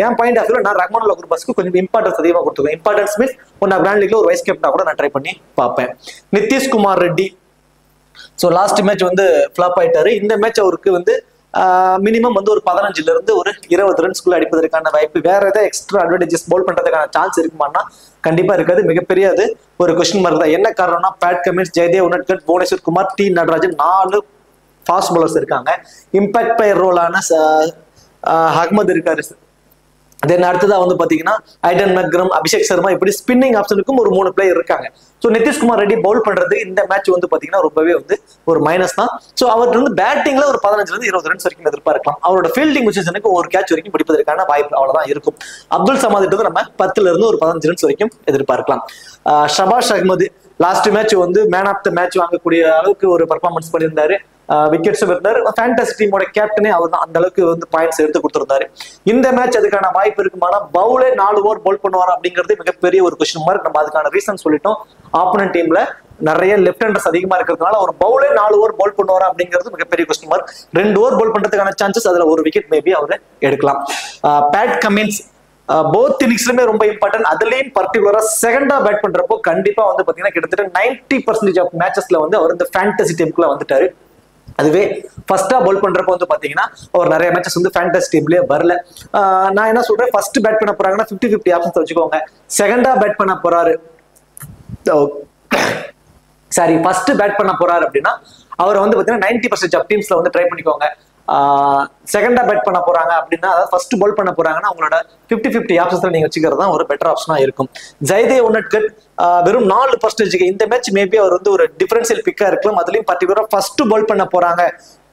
என் பாயிண்ட் ஆஃப் வியூல நான் ரஹ்மான் அல்லா குர்பாஸ்க்கு கொஞ்சம் இம்பார்ட்டன்ஸ் அதிகமாக கொடுத்துருக்கேன். இம்பார்ட்டன்ஸ் மீன்ஸ் நான் கிராண்ட் லீக்ல ஒரு வைஸ் கேப்டனா கூட நான் ட்ரை பண்ணி பார்ப்பேன். Nitish Kumar Reddy so last match வந்து ஃபிளாப் ஆயிட்டாரு. இந்த மேட்ச் அவருக்கு வந்து மினிமம் வந்து ஒரு 15ல இருந்து ஒரு 20 ரன்ஸ்குள்ள அடிப்பதற்கான வாய்ப்பு, வேற ஏதாவது எக்ஸ்ட்ரா அட்வான்டேஜஸ் போல் பண்றதுக்கான சான்ஸ் இருக்குமானா கண்டிப்பா இருக்காது. மிகப்பெரிய அது ஒரு கொஸ்டின் மார்க் தான். என்ன காரணம்னா Pat Cummins, Jaydev Unadkat, Bhuvneshwar Kumar, T Natarajan 4 fast bowlers இருக்காங்க. இம்பாக்ட் பிளேயர் ரோலான அஹ்மத் இருக்காரு. தென் அடுத்ததா வந்து பாத்தீங்கன்னா ஐடன் மெக்ரம், அபிஷேக் சர்மா, இப்படி ஸ்பின்னிங் ஆப்ஷனுக்கும் ஒரு 3 பிளேயர் இருக்காங்க. ஸோ நிதிஷ்குமார் ரெட்டி பவுல் பண்றது இந்த மேட்ச் வந்து பாத்தீங்கன்னா ரொம்பவே வந்து ஒரு மைனஸ் தான். ஸோ அவருக்கு வந்து பேட்டிங்ல ஒரு 15ல இருந்து 20 ரன்ஸ் வரைக்கும் எதிர்பார்க்கலாம். அவரோட ஃபீல்டிங் பொசிஷனுக்கு ஒரு கேட்ச் வரைக்கும் பிடிப்பதற்கான வாய்ப்பு அவ்வளவுதான் இருக்கும். அப்துல் சமாத் நம்ம 10ல இருந்து ஒரு 15 ரன்ஸ் வரைக்கும் எதிர்பார்க்கலாம். ஷபாஷ் அஹ்மது லாஸ்ட் மேட்ச் வந்து மேன் ஆஃப் த மேட்ச் வாங்கக்கூடிய அளவுக்கு ஒரு பர்ஃபார்மன்ஸ் பண்ணியிருந்தாரு. விக்கெட்ஸும் இருந்தாரு. ஃபேண்டசி டீமோட கேப்டனே அவர் தான், அந்த அளவுக்கு வந்து பாயிண்ட்ஸ் எடுத்து கொடுத்திருந்தாரு. இந்த மேட்ச் அதுக்கான வாய்ப்பு இருக்குமானா பவுலே 4 ஓவர் பவுல் பண்ணுவார் அப்படிங்கிறது மிகப்பெரிய ஒரு கொஸ்டின் மார்க். நம்ம அதுக்கான ரீசன் சொல்லிட்டோம். ஆப்போனன்ட் டீம்ல நிறைய லெஃப்ட் ஹேண்டர்ஸ் அதிகமா இருக்கிறதுனால ஒரு பவுலே 4 ஓவர் பவுல் பண்ணுவாரா அப்படிங்கிறது மிகப்பெரிய கொஸ்டின் மார்க். 2 ஓவர் பவுல் பண்றதுக்கான சான்சஸ், அதுல ஒரு விக்கெட் மேபி அவர் எடுக்கலாம். பேட் கமின்ஸ் போத் இன்னிங்ஸ்லுமே ரொம்ப இம்பார்ட்டன்ட். அதுலயும் பர்டிகுலரா செகண்டா பேட் பண்றப்போ கண்டிப்பா வந்து பாத்தீங்கன்னா கிட்டத்தட்ட 90% ஆஃப் மேட்சஸ்ல வந்து அவர் இந்த ஃபேண்டசி டீமுக்குள்ள வந்துட்டாரு. அதுவே ஃபர்ஸ்டா பவுல் பண்றப்ப வந்து பாத்தீங்கன்னா ஒரு நிறைய மேட்சஸ் வந்து ஃபேண்டசி டீம்லயே வரல. நான் என்ன சொல்றேன், ஃபர்ஸ்ட் பேட் பண்ண போறாங்கன்னா 50-50 ஆப்ஷன்ஸ் வச்சுக்கோங்க. செகண்டா பேட் பண்ண போறாரு, சாரி ஃபர்ஸ்ட் பேட் பண்ண போறாரு அப்படின்னா அவர் வந்து பாத்தீங்கன்னா 90% ஆஃப் டீம்ஸ்ல வந்து ட்ரை பண்ணிக்கோங்க. செகண்டா பேட் பண்ண போறாங்க அப்படின்னா, அதாவது ஃபர்ஸ்ட் பால் பண்ண போறாங்கன்னா அவங்களோட 50-50 ஆப்ஷன்ஸ்ல நீங்க வச்சுக்கிறது தான் ஒரு பெட்டர் ஆப்ஷனா இருக்கும். ஜெயதேவ் உன்னட்கட் வெறும் 4% இந்த மேட்ச் மேபி அவர் வந்து ஒரு டிஃபரன்ஷியல் பிக்கா இருக்கலாம். அதுலயும் பர்டிகுலரா ஃபர்ஸ்ட் பால் பண்ண போறாங்க,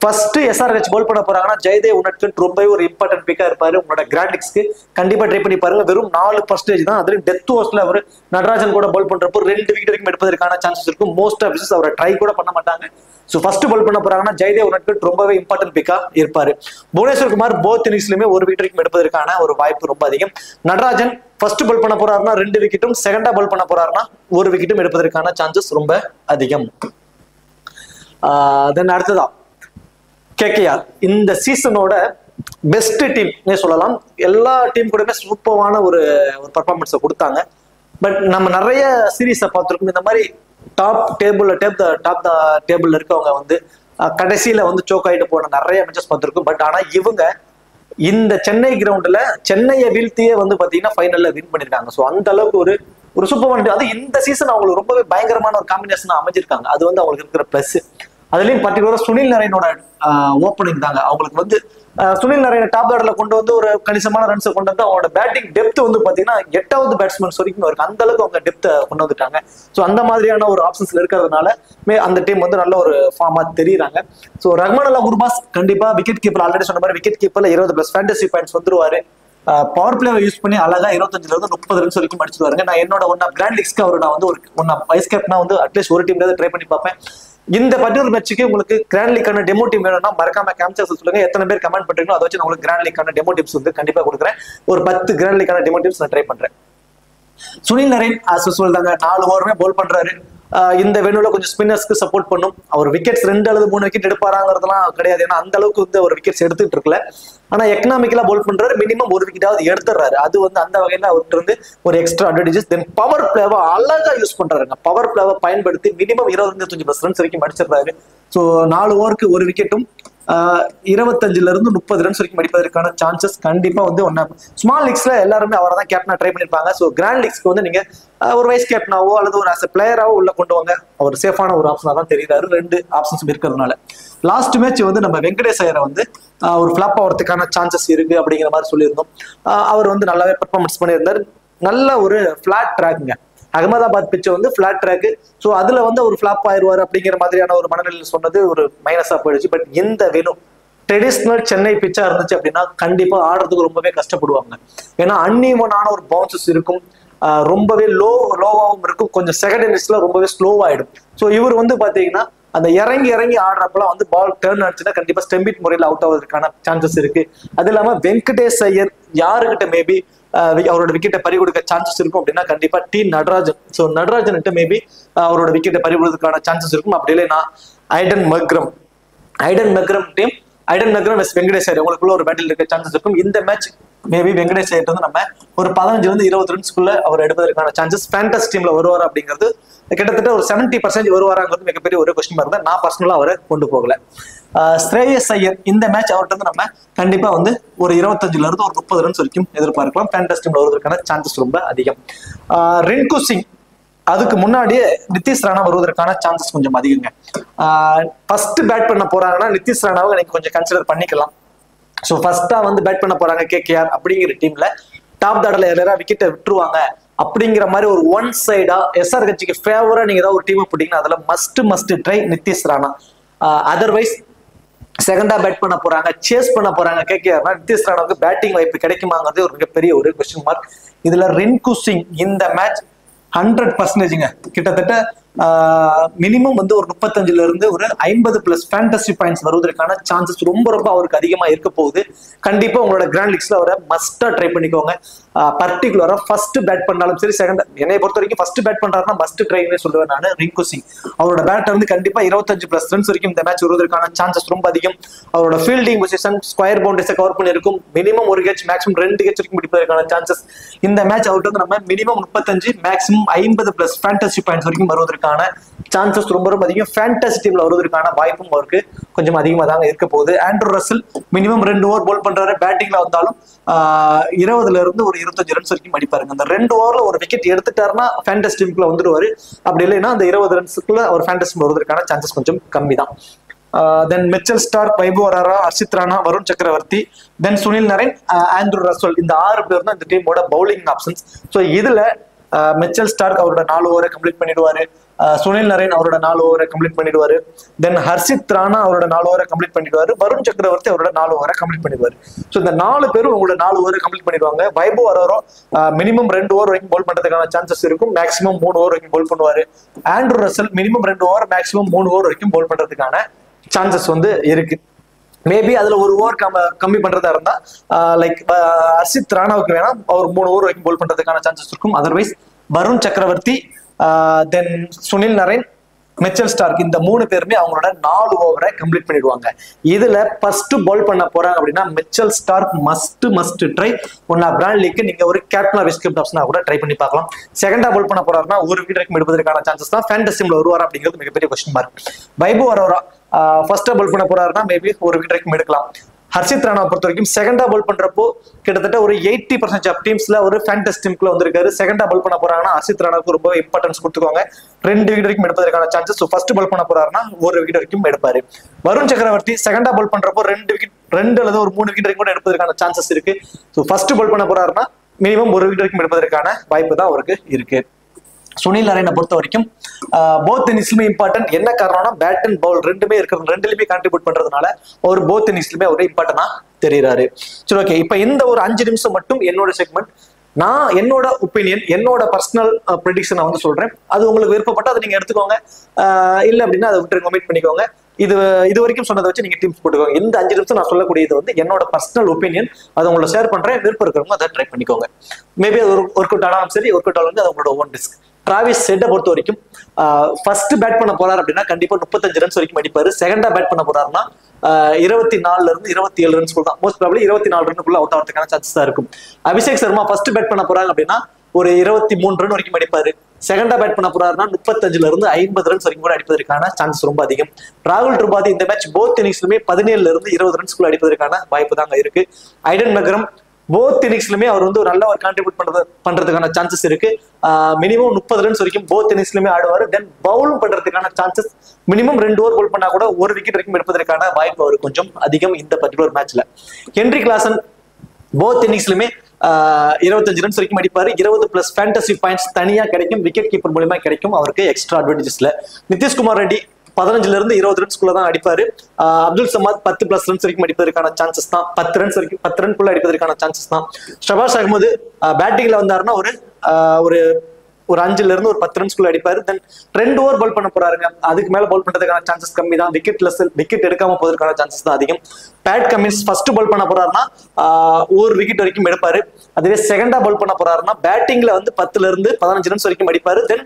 ஃபர்ஸ்ட் எஸ்ஆர்ஹெச் பால் பண்ண போறாங்கன்னா ஜெயதேவ் உன்னட்கட் ரொம்பவே ஒரு இம்பார்ட்டன்ட் பிக்கா இருப்பாரு. உங்களோட கிராண்ட் லீக்ஸ்க்கு கண்டிப்பா ட்ரை பண்ணி பாருங்க. வெறும் 4% தான். அதுலயும் டெத் ஓவர்ஸ்ல அவர் நடராஜன் கூட பால் பண்றப்போ 2 விக்கெட் வரைக்கும் எடுப்பதற்கான சான்சஸ் இருக்கும். மோஸ்ட் ஆஃப் விசஸ் அவரை ட்ரை கூட பண்ண மாட்டாங்க. ஸோ ஃபர்ஸ்ட் பால் பண்ண போறாங்கன்னா ஜெயதேவ் உன்னட்கட் ரொம்பவே இம்பார்ட்டன்ட் பிக்கா இருப்பாரு. புவனேஸ்வர் குமார் போத் இன்னிங்ஸ்லயுமே 1 விக்கெட் வரைக்கும் எடுப்பதற்கான ஒரு வாய்ப்பு ரொம்ப அதிகம். நடராஜன் ஃபர்ஸ்ட் பால் பண்ண போறாருன்னா 2 விக்கெட்டும், செகண்டா பால் பண்ண போறாருன்னா 1 விக்கெட்டும் எடுப்பதற்கான சான்சஸ் ரொம்ப அதிகம். தென் அடுத்ததா கேகேஆர் இந்த சீசனோட பெஸ்ட் டீம் சொல்லலாம். எல்லா டீம் கூடயுமே சூப்பரான ஒரு பர்ஃபார்மன்ஸை கொடுத்தாங்க. பட் நம்ம நிறைய சீரீஸை பார்த்துருக்கோம். இந்த மாதிரி டாப் டேபிள்ல இருக்கவங்க வந்து கடைசியில வந்து சோக் ஆயிட்டு போன நிறைய மேட்சஸ் பார்த்துருக்கோம். பட் ஆனா இவங்க இந்த சென்னை கிரவுண்ட்ல சென்னையை வீழ்த்தியே வந்து பாத்தீங்கன்னா ஃபைனல்ல வின் பண்ணிருக்காங்க. ஸோ அந்த அளவுக்கு ஒரு சூப்பரான டீம். அது இந்த சீசன் அவங்களுக்கு ரொம்பவே பயங்கரமான ஒரு காம்பினேஷன் அமைஞ்சிருக்காங்க. அது வந்து அவங்களுக்கு இருக்கிற பிளஸ். அதுலயும் பர்டிகுலரா சுனில் நரேனோட ஓப்பனிங் தாங்க அவங்களுக்கு வந்து சுனில் நரேனை டாப் ஆர்டர்ல கொண்டு வந்து ஒரு கணிசமான ரன்ஸை கொண்டு வந்து அவங்களோட பேட்டிங் டெப்த் வந்து பாத்தீங்கன்னா 8வது பேட்ஸ்மேன் வரைக்கும் இருக்கு. அந்த அளவுக்கு அவங்க டெப்த்தை கொண்டு வந்துட்டாங்க. ஸோ அந்த மாதிரியான ஒரு ஆப்ஷன்ஸ்ல இருக்கிறதுனால அந்த டீம் வந்து நல்ல ஒரு ஃபார்மா தெரியுறாங்க. ஸோ ரஹ்மான் அல்லா குர்பாஸ் கண்டிப்பா விக்கெட் கீப்பர், ஆல்ரெடி சொன்ன மாதிரி விக்கெட் கீப்பர்ல 20+ ஃபேண்டசி பாயிண்ட்ஸ் வந்துருவாரு. பவர் பிளேவை யூஸ் பண்ணி அழகா 25ல இருந்து 30 ரன்ஸ் வரைக்கும் அடிச்சுடுவாருங்க. நான் என்னோட கிராண்ட் லீக்ஸ்க்கு அவர் நான் வந்து ஒரு வைஸ் கேப்டனா வந்து அட்லீஸ்ட் ஒரு டீம்ல ட்ரை பண்ணி பார்ப்பேன். இந்த பர்டிகுலர் மேட்சுக்கு உங்களுக்கு கிராண்ட் லீக்கான டெமோ டீம் வேணும்னா மறக்காம கேம்சர்ஸ் சொல்லுங்க. எத்தனை பேர் கமெண்ட் பண்றீங்களோ அதை வச்சு நான் உங்களுக்கு கிராண்ட் லீக்கான டெமோ டிப்ஸ் வந்து கண்டிப்பா கொடுக்குறேன். ஒரு 10 கிராண்ட் லீக்கான டெமோ டிப்ஸ் நான் ட்ரை பண்றேன். சுனில் நரேன் ஆஸ் யூசுவல் தாங்க 4 ஓவருமே பவுல் பண்றாரு. இந்த வெனுல கொஞ்சம் ஸ்பின்னர்ஸ்க்கு சப்போர்ட் பண்ணும். அவர் விக்கெட்ஸ் 2 அல்லது 3 விக்கெட் எடுப்பாராங்கிறதுலாம் கிடையாது. ஏன்னா அந்த அளவுக்கு வந்து அவர் விக்கெட்ஸ் எடுத்துட்டு இருக்கல. ஆனா எக்கனாமிக்கலா பவுல் பண்றாரு. மினிமம் 1 விக்கெட்டாவது எடுத்துறாரு. அது வந்து அந்த வகையில அவர்கிட்ட இருந்து ஒரு எக்ஸ்ட்ரா அட்வான்டேஜஸ். தென் பவர் பிளேவை அழகா யூஸ் பண்றாருங்க. பவர் பிளேவை பயன்படுத்தி மினிமம் 20-25+ ரன்ஸ் வரைக்கும் அடிச்சிடுறாரு. ஸோ 4 ஓவருக்கு 1 விக்கெட்டும் 25 ரன்ஸ் வரைக்கும் அடிப்பதற்கான சான்சஸ் கண்டிப்பா வந்து ஒன்னா. ஸ்மால் லீக்ஸ்ல எல்லாருமே அவரை தான் கேப்டனா ட்ரை பண்ணிருப்பாங்க. ஸோ கிராண்ட் லீக்ஸ்க்கு வந்து நீங்க ஒரு வைஸ் கேப்டனாவோ அல்லது ஒரு ஆஸ் பிளேயராவோ உள்ள கொண்டு வாங்க. அவர் சேஃபான ஒரு ஆப்ஷனா தான் தெரியுறாரு, 2 ஆப்ஷன்ஸ் இருக்கிறதுனால. லாஸ்ட் மேட்ச் வந்து நம்ம வெங்கடேஷ் ஐயரை வந்து ஒரு ஃபிளாப் ஆகிறதுக்கான சான்சஸ் இருக்கு அப்படிங்கிற மாதிரி சொல்லியிருந்தோம். அவர் வந்து நல்லாவே பெர்ஃபார்மன்ஸ் பண்ணியிருந்தாரு. நல்ல ஒரு ஃபிளாட் ட்ராக்குங்க. அகமதாபாத் பிச்சை வந்து ஃபிளாட் ட்ராக். ஸோ அதுல வந்து ஒரு ஃபிளாப் ஆயிடுவார் அப்படிங்கிற மாதிரியான ஒரு மனநிலையில் சொன்னது ஒரு மைனஸா போயிடுச்சு. பட் இந்த வேணும் ட்ரெடிஷ்னல் சென்னை பிச்சா இருந்துச்சு அப்படின்னா கண்டிப்பா ஆடுறதுக்கு ரொம்பவே கஷ்டப்படுவாங்க. ஏன்னா அன்இவனான ஒரு பவுன்சஸ் இருக்கும், ரொம்பவே லோவாகவும் இருக்கும், கொஞ்சம் செகண்ட் இன்னிங்ஸ்ல ரொம்பவே ஸ்லோவாயிடும். ஸோ இவர் வந்து பாத்தீங்கன்னா அந்த இறங்கி ஆடுறப்பெல்லாம் வந்து பால் டர்ன் ஆச்சுன்னா கண்டிப்பா ஸ்டெம்பிட் முறையில் அவுட் ஆவதற்கான சான்சஸ் இருக்கு. அது இல்லாம வெங்கடேஷ் ஐயர் யாருக்கிட்ட மேபி அவரோட விக்கெட்டை பறி கொடுக்க சான்சஸ் இருக்கும் அப்படின்னா கண்டிப்பா T Natarajan. So Natarajan maybe அவரோட விக்கெட்டை பறி கொடுக்கறதுக்கான சான்சஸ் இருக்கும். அப்படி இல்லைன்னா Aiden Markram team vs Venkatesh Iyer உங்களுக்குள்ள ஒரு பேட்டில் இருக்க சான்சஸ் இருக்கும். இந்த மேட்ச் மேபி வெங்கடேஷ் ஐயர் வந்து நம்ம ஒரு 15-20 ரன்ஸ்க்குள்ள அவர் எடுப்பதற்கான சான்சஸ் ஃபேண்டஸ் டீம்ல வருவார் அப்படிங்கிறது கிட்டத்தட்ட ஒரு 70% வருவாராங்கிறது மிகப்பெரிய ஒரு கொஸ்டின் மார்க் தான். நான் பர்சனலா அவரை கொண்டு போகல. ஸ்ரேயஸ் ஐயர் இந்த மேட்ச் அவர்கிட்ட வந்து நம்ம கண்டிப்பா வந்து ஒரு 25 ஒரு 30 ரன்ஸ் வரைக்கும் எதிர்பார்க்கலாம். ஃபேண்டஸ் டீம்ல வருவதற்கான சான்சஸ் ரொம்ப அதிகம். ரிங்கு சிங் அதுக்கு முன்னாடியே நிதிஷ் ராணா வருவதற்கான சான்சஸ் கொஞ்சம் அதிகங்க. ஃபர்ஸ்ட் பேட் பண்ண போறாங்கன்னா நிதிஷ் ராணாவை நீங்க கொஞ்சம் கன்சிடர் பண்ணிக்கலாம். ஸோ ஃபர்ஸ்டா வந்து பேட் பண்ண போறாங்க கேகேஆர் அப்படிங்கிற டீம்ல டாப் ஆர்டர்ல யாரா விக்கெட்டை விட்டுருவாங்க அப்படிங்கிற மாதிரி ஒரு ஒன் சைடா எஸ்ஆர் கட்சிக்கு ஃபேவரா நீங்க ஏதாவது ஒரு டீமை போட்டீங்கன்னா அதுல must try Nitish Rana. Otherwise செகண்டா பேட் பண்ண போறாங்க, சேஸ் பண்ண போறாங்க கேகேஆர்னா நிதிஷ் ராணாவுக்கு பேட்டிங் வாய்ப்பு கிடைக்குமாங்கிறது ஒரு மிகப்பெரிய ஒரு கொஸ்டின் மார்க். இதுல ரிங்கு சிங் இந்த மேட்ச் 100%ங்க கிட்டத்தட்ட மினிமம் வந்து ஒரு 35 ஒரு 50+ ஃபேண்டசி பாயிண்ட்ஸ் வருவதற்கான சான்சஸ் ரொம்ப அவருக்கு அதிகமா இருக்க போகுது. கண்டிப்பா உங்களோட கிராண்ட் லீக்ஸ்ல அவரை மஸ்டா ட்ரை பண்ணிக்கோங்க. பர்டிகுலரா ஃபர்ஸ்ட் பேட் பண்ணாலும் சரி, செகண்ட் என்னை பொறுத்த வரைக்கும் ஃபர்ஸ்ட் பேட் பண்றாருன்னா மஸ்ட் ட்ரைன்னு சொல்லுவேன் நான். ரிங்கு சிங் அவரோட பேட்டர் வந்து கண்டிப்பா 25+ ரன்ஸ் வரைக்கும் இந்த மேட்ச் வருவதற்கான சான்சஸ் ரொம்ப அதிகம். அவரோட ஃபீல்டிங் பொசிஷன் ஸ்கொயர் பவுண்டரிஸை கவர் பண்ணிருக்கும். மினிமம் 1 கேட்ச் மேக்ஸிமம் 2 கேட்ச் வரைக்கும் பிடிப்பதற்கான சான்சஸ் இந்த மேட்ச் அவர்கிட்ட வந்து நம்ம மினிமம் 35 மேக்ஸிமம் 50+ ஃபேண்டசி பாயிண்ட்ஸ் வரைக்கும் வருவதற்கான சான்சஸ் ரொம்ப அதிகம். ஃபேண்டசி டீம்ல வருவதற்கான வாய்ப்பும் அவருக்கு கொஞ்சம் அதிகமா தாங்க இருக்க போகுது. ஆண்ட்ரூ ரசல் மினிமம் 2 ஓவர் போல் பண்றாரு. பேட்டிங்ல வந்தாலும் 20 ஒரு 25 ரன்ஸ் வரைக்கும் அடிப்பாருங்க. அந்த 2 ஓவர்ல ஒரு விக்கெட் எடுத்துட்டாருன்னா ஃபேண்டசி டீமுக்குள்ள வந்துருவாரு. அப்படி இல்லைன்னா அந்த 20 ரன்ஸுக்குள்ள அவர் ஃபேண்டசி வருவதற்கான சான்சஸ் கொஞ்சம் கம்மி தான். தென் மிச்சல் ஸ்டார்க், வைபவ் அரரா, ஹர்ஷித் ராணா, வருண் சக்கரவர்த்தி, தென் சுனில் நரேன், ஆண்ட்ரூ ரசல், இந்த 6 பேர் தான் இந்த டீமோட பவுலிங் ஆப்ஷன்ஸ். ஸோ இதுல மிச்சல் ஸ்டார்க் அவரோட 4 ஓவரை கம்ப்ளீட் பண்ணிடுவாரு. சுனில் நரேன் அவரோட 4 ஓவரை கம்ப்ளீட் பண்ணிடுவாரு. தென் ஹர்ஷித் ராணா அவரோட 4 ஓவரை கம்ப்ளீட் பண்ணிடுவாரு. வருண் சக்கரவர்த்தி அவரோட 4 ஓவரை கம்ப்ளீட் பண்ணிடுவாரு. ஸோ இந்த 4 பேரும் உங்களோட 4 ஓவரை கம்ப்ளீட் பண்ணிடுவாங்க. வைபவ் அரரா மினிமம் 2 ஓவர் வரைக்கும் போல் பண்றதுக்கான சான்சஸ் இருக்கும். மேக்ஸிமம் 3 ஓவர் வரைக்கும் போல் பண்ணுவாரு. Andrew Russell minimum 2 over maximum 3 over வரைக்கும் போல் பண்றதுக்கான சான்சஸ் வந்து இருக்கு. மேபி அதுல 1 ஓவர் கம்மி பண்றதா இருந்தா லைக் ஹர்ஷித் ராணாவுக்கு வேணா அவர் 3 ஓவர் வரைக்கும் போல் பண்றதுக்கான சான்சஸ் இருக்கும். அதர்வைஸ் வருண் சக்கரவர்த்தி, தென் சுனில் நரேன், மிச்சல் ஸ்டார்க் இந்த 3 பேருமே அவங்களோட 4 ஓவரை கம்ப்ளீட் பண்ணிடுவாங்க. இதுல ஃபர்ஸ்ட் பால் பண்ண போறாங்க அப்படின்னா மிச்சல் ஸ்டார்க் மஸ்ட் ட்ரை. ஒன்னா பிராண்ட் லீக் நீங்க ஒரு கேப்டனா வைஸ் கேப்டனா கூட ட்ரை பண்ணி பார்க்கலாம். செகண்டா பால் பண்ண போறாருன்னா ஒரு விக்கெட் வரைக்கும் எடுப்பதற்கான சான்சஸ் தான். ஃபேண்டசி டீம்ல வருவாரா அப்படிங்கிறது மிகப்பெரிய கொஸ்டின் மார்க். வைபவ் அரரா ஃபர்ஸ்டா பால் பண்ண போறாருன்னா மேபி ஒரு விக்கெட் வரைக்கும் எடுக்கலாம். ஹர்ஷித் ராணா பொறுத்த வரைக்கும் செகண்டா பால் பண்றப்போ கிட்டத்தட்ட ஒரு 80% ஆஃப் டீம்ஸ்ல ஒரு ஃபேண்டசி டீமுக்குள்ள வந்திருக்காரு. செகண்டா பால் பண்ண போறாங்கன்னா ஹர்ஷித் ராணாவுக்கு ரொம்ப இம்பார்ட்டன்ஸ் கொடுத்துக்கோங்க. 2 விக்கெட் வரைக்கும் எடுப்பதற்கான சான்சஸ். ஃபர்ஸ்ட் பால் பண்ண போறாருன்னா 1 விக்கெட் வரைக்கும் எடுப்பாரு. வருண் சக்கரவர்த்தி செகண்டா பால் பண்றப்போ 2 அல்லது ஒரு 3 விக்கெட் வரைக்கும் கூட எடுப்பதற்கான சான்சஸ் இருக்கு. ஸோ ஃபர்ஸ்ட் பால் பண்ண போறாருன்னா மினிமம் 1 விக்கெட் வரைக்கும் எடுப்பதற்கான வாய்ப்பு தான் அவருக்கு இருக்கு. சுனில் நரேனை பொறுத்த வரைக்கும் போத் இன்னிங்ஸ்லுமே இம்பார்ட்டன்ட். என்ன காரணம்னா பேட் அண்ட் பவுல் ரெண்டுமே இருக்கிறது, ரெண்டுலயுமே கான்ட்ரிபியூட் பண்றதுனால ஒரு போத் இன்னிங்ஸ்லுமே ஒரு இம்பார்ட்டன்டா தெரியுறாரு. சரி, ஓகே. இப்ப இந்த ஒரு 5 நிமிஷம் மட்டும் என்னோட செக்மெண்ட். நான் என்னோட ஒப்பீனியன், என்னோட பர்சனல் ப்ரெடிக்ஷன் வந்து சொல்றேன். அது உங்களுக்கு விருப்பப்பட்டு அதை நீங்க எடுத்துக்கோங்க. இல்ல அப்படின்னா அதை விட்டு ஒமிட் பண்ணிக்கோங்க. இது வரைக்கும் சொன்னதை வச்சு நீங்க டீம்ஸ் போட்டுக்கோங்க. இந்த 5 நிமிஷம் நான் சொல்லக்கூடியது வந்து என்னோட பர்சனல் ஒப்பீனியன். அதை உங்களை ஷேர் பண்றேன். விருப்பம் இருக்கிறவங்க அதை ட்ரை பண்ணிக்கோங்க. மேபி அது ஒர்க் அவுட் ஆனாலும் சரி, ஒர்க் அவுட் ஆனாலும் அது உங்களோட ஓன் ரிஸ்க். டிராவிஸ் ஹெட்டை பொறுத்த வரைக்கும் ஃபர்ஸ்ட் பேட் பண்ண போறாரு அப்படின்னா கண்டிப்பா 35 ரன்ஸ் வரைக்கும் அடிப்பாரு. செகண்டா பேட் பண்ண போறாருன்னா 24 27 ரன்ஸ் தான். மோஸ்ட் ப்ராபபிலி 24 ரன்னுக்குள்ள அவுட் ஆகிறதுக்கான சான்சஸ் தான் இருக்கும். அபிஷேக் சர்மா ஃபர்ஸ்ட் பேட் பண்ண போறாங்க அப்படின்னா ஒரு 23 ரன் வரைக்கும் அடிப்பாரு. செகண்டா பேட் பண்ண போறாருன்னா 35ல இருந்து 50 ரன்ஸ் வரைக்கும் கூட அடிப்பதற்கான சான்ஸ் ரொம்ப அதிகம். ராகுல் திரிபாதி இந்த மேட்ச் போத் இன்னிங்ஸ்லுமே 17ல இருந்து 20 ரன்ஸ்குள்ள அடிப்பதற்கான வாய்ப்பு தாங்க இருக்கு. ஐடன் மெக்ரம் போத் இன்னிங்ஸ்லுமே அவர் வந்து ஒரு நல்ல ஒரு கான்ட்ரிபியூட் பண்றதுக்கான சான்சஸ் இருக்கு. மினிமம் 30 ரன்ஸ் வரைக்கும் போத் இன்னிங்ஸ்லுமே ஆடுவார். தென் பவுலும் பண்றதுக்கான சான்சஸ் மினிமம் 2 ஓவர் பவுல் பண்ணா கூட 1 விக்கெட் வரைக்கும் எடுப்பதற்கான வாய்ப்பு அவர் கொஞ்சம் அதிகம் இந்த பர்டிகுலர் மேட்ச்ல. ஹென்ரி கிளாசன் போத் இன்னிங்ஸ்லுமே 25 ரன்ஸ் வரைக்கும் அடிப்பாரு. 20+ ஃபேண்டசி பாயிண்ட்ஸ் தனியா கிடைக்கும், விக்கெட் கீப்பர் மூலமா கிடைக்கும் அவருக்கு எக்ஸ்ட்ரா அட்வான்டேஜஸ்ல. நிதிஷ்குமார் ரெட்டி 15ல இருந்து 20 ரன்ஸ்குள்ள தான் அடிப்பாரு. அப்துல் சமாத் 10+ ரன்ஸ் வரைக்கும் அடிப்பதற்கான சான்சஸ் தான். 10 ரன்ஸ் வரைக்கும் 10 ரன்குள்ள அடிப்பதற்கான சான்சஸ் தான். ஷபாஸ் அகமது பேட்டிங்ல வந்தாருன்னா ஒரு 5ல இருந்து ஒரு 10 ரன்ஸ்குள்ள அடிப்பாரு. தென் 2 ஓவர் பவுல் பண்ண போறாருங்க, அதுக்கு மேல பவுல் பண்றதுக்கான சான்சஸ் கம்மி தான். விக்கெட் எடுக்காம போவதற்கான சான்சஸ் தான் அதிகம். பேட் கமின்ஸ் ஃபர்ஸ்ட் பவுல் பண்ண போறாருன்னா 1 விக்கெட் வரைக்கும் எடுப்பாரு. அதுவே செகண்டா பவுல் பண்ண போறாருன்னா பேட்டிங்ல வந்து 10ல இருந்து 15 ரன்ஸ் வரைக்கும் அடிப்பாரு. தென்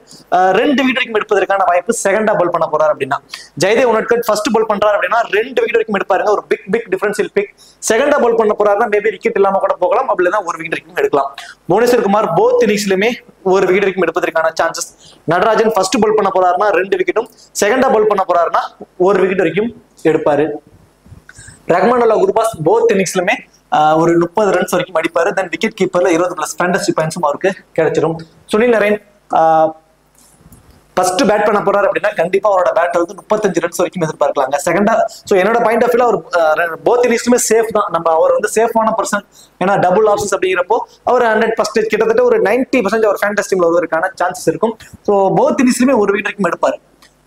2 விக்கெட் வரைக்கும் எடுப்பதற்கான வாய்ப்பு செகண்டா பவுல் பண்ண போறாரு அப்படின்னா. ஜெயதேவ் உனட்கட் ஃபர்ஸ்ட் பவுல் பண்றாரு அப்படின்னா 2 விக்கெட் வரைக்கும் எடுப்பாருங்க, ஒரு பிக் டிஃபரன்ஷியல் பிக். செகண்டா பவுல் பண்ண போறாருன்னா மேபி விக்கெட் இல்லாம கூட போகலாம், அப்படின்னா 1 விக்கெட் வரைக்கும் எடுக்கலாம். புவனேஸ்வர் குமார் போத் இன்னிங்ஸ்லயுமே 1 விக்கெட் வரைக்கும் எடுப்பதற்கான சான்சஸ். நடராஜன் ஃபர்ஸ்ட் பவுல் பண்ண போறாருன்னா 2 விக்கெட்டும், செகண்டா பவுல் பண்ண போறாருன்னா 1 விக்கெட் வரைக்கும் எடுப்பாரு. ரஹ்மானுல்லா குர்பாஸ் போத் இன்னிங்ஸ்லுமே ஒரு 30 ரன்ஸ் வரைக்கும் அடிப்பாரு. தென் விக்கெட் கீப்பர்ல 20+ ஃபேண்டசி பாயிண்ட்ஸும் அவருக்கு கிடைச்சிடும். சுனில் நரேன் ஃபர்ஸ்ட் பேட் பண்ண போறாரு அப்படின்னா கண்டிப்பா அவரோட பேட் வந்து 35 ரன்ஸ் வரைக்கும் எதிர்பார்க்கலாங்க. செகண்டா என்னோட பாயிண்ட் ஆஃப் வியூல அவர் போத் இன்னிங்ஸ்லுமே சேஃப் தான். நம்ம அவர் வந்து சேஃபான பர்சன், ஏன்னா டபுள் ஆப்ஷன்ஸ் அப்படிங்கிறப்போ அவர் 100% கிட்டத்தட்ட ஒரு 90% அவர் ஃபேண்டசி டீம்ல வருவதற்கான சான்சஸ் இருக்கும். ஸோ போத் இன்னிங்ஸ்லுமே 1 விக்கெட் வரைக்கும் எடுப்பாரு.